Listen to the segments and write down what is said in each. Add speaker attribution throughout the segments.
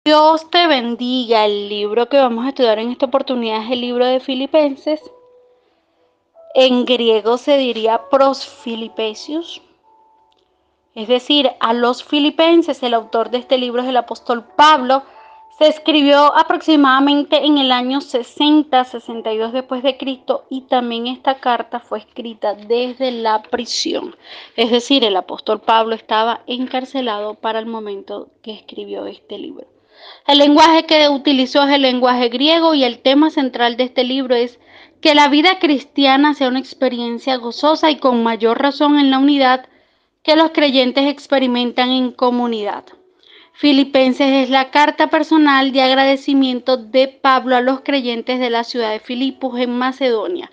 Speaker 1: Dios te bendiga. El libro que vamos a estudiar en esta oportunidad es el libro de Filipenses. En griego se diría pros Filipesius. Es decir, a los filipenses. El autor de este libro es el apóstol Pablo. Se escribió aproximadamente en el año 60-62 después de Cristo, y también esta carta fue escrita desde la prisión. Es decir, el apóstol Pablo estaba encarcelado para el momento que escribió este libro. El lenguaje que utilizó es el lenguaje griego, y el tema central de este libro es que la vida cristiana sea una experiencia gozosa y con mayor razón en la unidad que los creyentes experimentan en comunidad. Filipenses es la carta personal de agradecimiento de Pablo a los creyentes de la ciudad de Filipos en Macedonia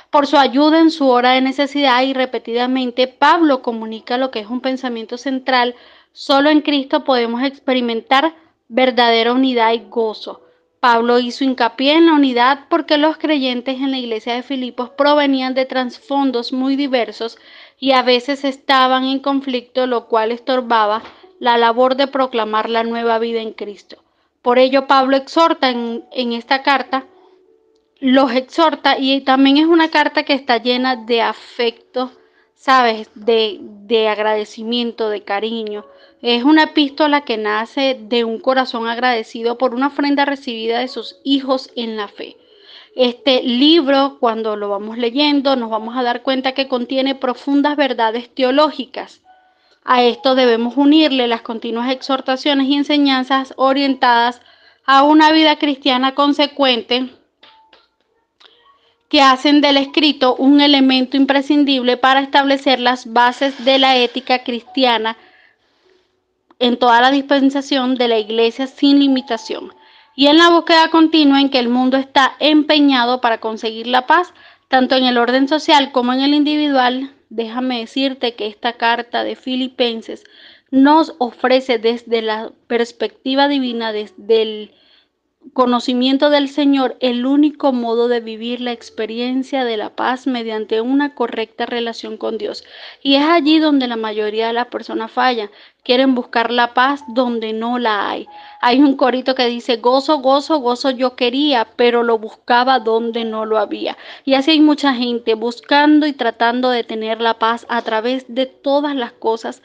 Speaker 1: por su ayuda en su hora de necesidad, y repetidamente Pablo comunica lo que es un pensamiento central: solo en Cristo podemos experimentar verdadera unidad y gozo. Pablo hizo hincapié en la unidad porque los creyentes en la iglesia de Filipos provenían de trasfondos muy diversos y a veces estaban en conflicto, lo cual estorbaba la labor de proclamar la nueva vida en Cristo. Por ello, Pablo exhorta en esta carta, los exhorta, y también es una carta que está llena de afecto, ¿sabes? De agradecimiento, de cariño. Es una epístola que nace de un corazón agradecido por una ofrenda recibida de sus hijos en la fe. Este libro, cuando lo vamos leyendo, nos vamos a dar cuenta que contiene profundas verdades teológicas. A esto debemos unirle las continuas exhortaciones y enseñanzas orientadas a una vida cristiana consecuente, que hacen del escrito un elemento imprescindible para establecer las bases de la ética cristiana en toda la dispensación de la Iglesia sin limitación, y en la búsqueda continua en que el mundo está empeñado para conseguir la paz, tanto en el orden social como en el individual. Déjame decirte que esta carta de Filipenses nos ofrece desde la perspectiva divina, desde el conocimiento del Señor, el único modo de vivir la experiencia de la paz mediante una correcta relación con Dios. Y es allí donde la mayoría de las personas fallan. Quieren buscar la paz donde no la hay. Hay un corito que dice: gozo, gozo, gozo yo quería, pero lo buscaba donde no lo había. Y así hay mucha gente buscando y tratando de tener la paz a través de todas las cosas,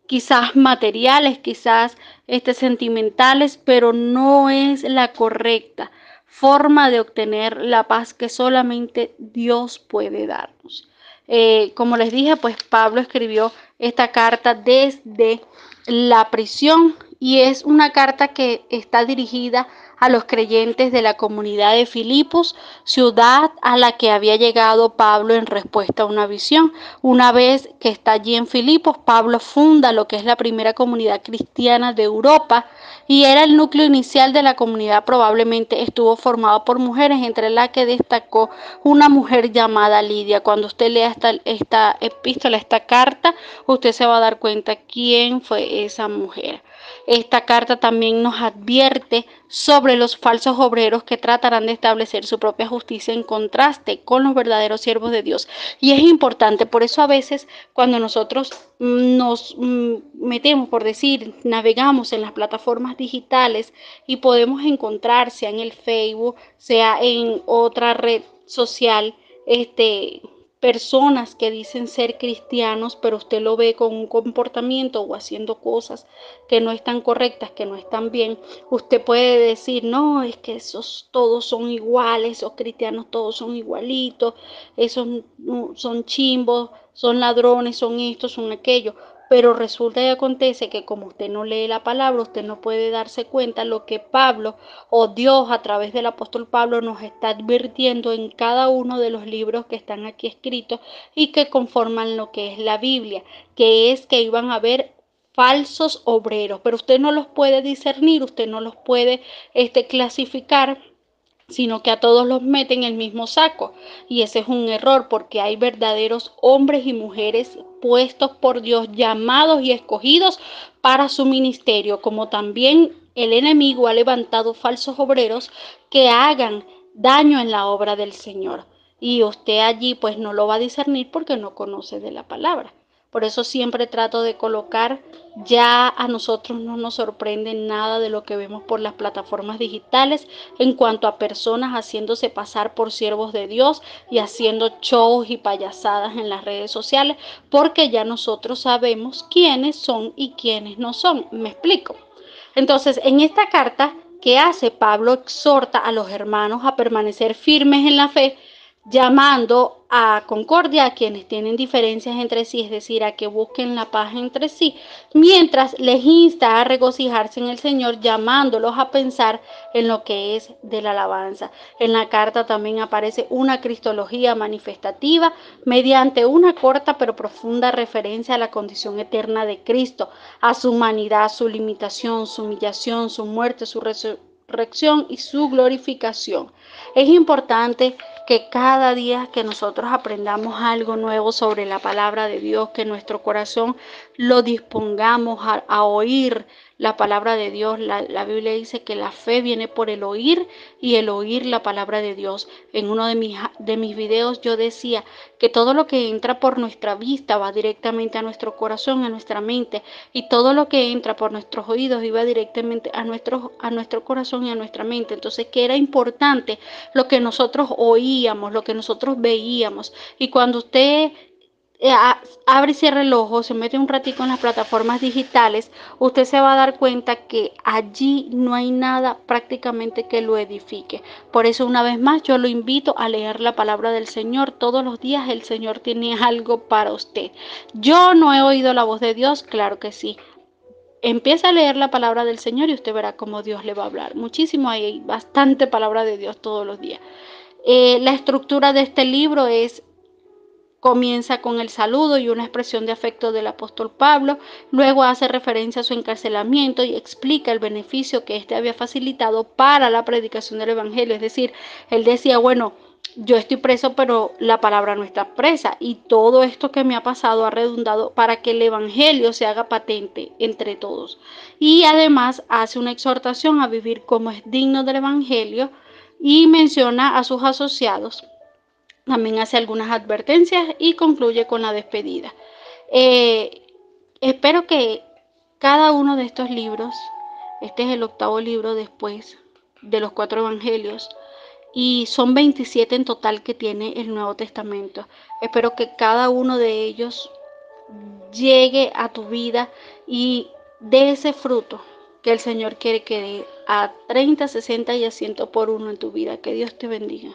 Speaker 1: quizás materiales, quizás sentimentales, pero no es la correcta forma de obtener la paz que solamente Dios puede darnos. Como les dije, pues Pablo escribió esta carta desde la prisión, y es una carta que está dirigida a los creyentes de la comunidad de Filipos, ciudad a la que había llegado Pablo en respuesta a una visión. Una vez que está allí en Filipos, Pablo funda lo que es la primera comunidad cristiana de Europa, y era el núcleo inicial de la comunidad. Probablemente estuvo formado por mujeres, entre las que destacó una mujer llamada Lidia. Cuando usted lea esta epístola, esta carta, usted se va a dar cuenta quién fue esa mujer. Esta carta también nos advierte sobre los falsos obreros que tratarán de establecer su propia justicia en contraste con los verdaderos siervos de Dios. Y es importante, por eso a veces cuando nosotros nos metemos, por decir, navegamos en las plataformas digitales y podemos encontrar, sea en el Facebook, sea en otra red social, personas que dicen ser cristianos, pero usted lo ve con un comportamiento o haciendo cosas que no están correctas, que no están bien. Usted puede decir: no, es que esos todos son iguales, esos cristianos todos son igualitos, esos son chimbos, son ladrones, son esto, son aquello. Pero resulta y acontece que como usted no lee la palabra, usted no puede darse cuenta lo que Pablo o Dios a través del apóstol Pablo nos está advirtiendo en cada uno de los libros que están aquí escritos y que conforman lo que es la Biblia, que es que iban a haber falsos obreros, pero usted no los puede discernir, usted no los puede clasificar, sino que a todos los meten en el mismo saco. Y ese es un error, porque hay verdaderos hombres y mujeres puestos por Dios, llamados y escogidos para su ministerio, como también el enemigo ha levantado falsos obreros que hagan daño en la obra del Señor. Y usted allí pues no lo va a discernir porque no conoce de la palabra. Por eso siempre trato de colocar, ya a nosotros no nos sorprende nada de lo que vemos por las plataformas digitales en cuanto a personas haciéndose pasar por siervos de Dios y haciendo shows y payasadas en las redes sociales, porque ya nosotros sabemos quiénes son y quiénes no son. ¿Me explico? Entonces, en esta carta, ¿qué hace? Pablo exhorta a los hermanos a permanecer firmes en la fe, llamando a concordia a quienes tienen diferencias entre sí, es decir, a que busquen la paz entre sí, mientras les insta a regocijarse en el Señor, llamándolos a pensar en lo que es de la alabanza. En la carta también aparece una cristología manifestativa mediante una corta pero profunda referencia a la condición eterna de Cristo, a su humanidad, su limitación, su humillación, su muerte, su resurrección y su glorificación. Es importante que cada día que nosotros aprendamos algo nuevo sobre la palabra de Dios, que nuestro corazón lo dispongamos a oír la palabra de Dios. La Biblia dice que la fe viene por el oír y el oír la palabra de Dios. En uno de mis videos yo decía que todo lo que entra por nuestra vista va directamente a nuestro corazón, a nuestra mente, y todo lo que entra por nuestros oídos iba directamente a nuestro corazón y a nuestra mente. Entonces, que era importante lo que nosotros oíamos, lo que nosotros veíamos. Y cuando usted abre y cierra el ojo, se mete un ratico en las plataformas digitales, usted se va a dar cuenta que allí no hay nada prácticamente que lo edifique. Por eso, una vez más, yo lo invito a leer la palabra del Señor. Todos los días el Señor tiene algo para usted. Yo no he oído la voz de Dios, claro que sí. Empieza a leer la palabra del Señor y usted verá cómo Dios le va a hablar. Muchísimo, hay bastante palabra de Dios todos los días. La estructura de este libro comienza con el saludo y una expresión de afecto del apóstol Pablo, luego hace referencia a su encarcelamiento y explica el beneficio que éste había facilitado para la predicación del evangelio. Es decir, él decía, bueno, yo estoy preso, pero la palabra no está presa, y todo esto que me ha pasado ha redundado para que el evangelio se haga patente entre todos. Y además hace una exhortación a vivir como es digno del evangelio y menciona a sus asociados. También hace algunas advertencias y concluye con la despedida. Espero que cada uno de estos libros, este es el 8º libro después de los 4 evangelios, y son 27 en total que tiene el Nuevo Testamento. Espero que cada uno de ellos llegue a tu vida y dé ese fruto que el Señor quiere que dé a 30, 60 y a 100 por uno en tu vida. Que Dios te bendiga.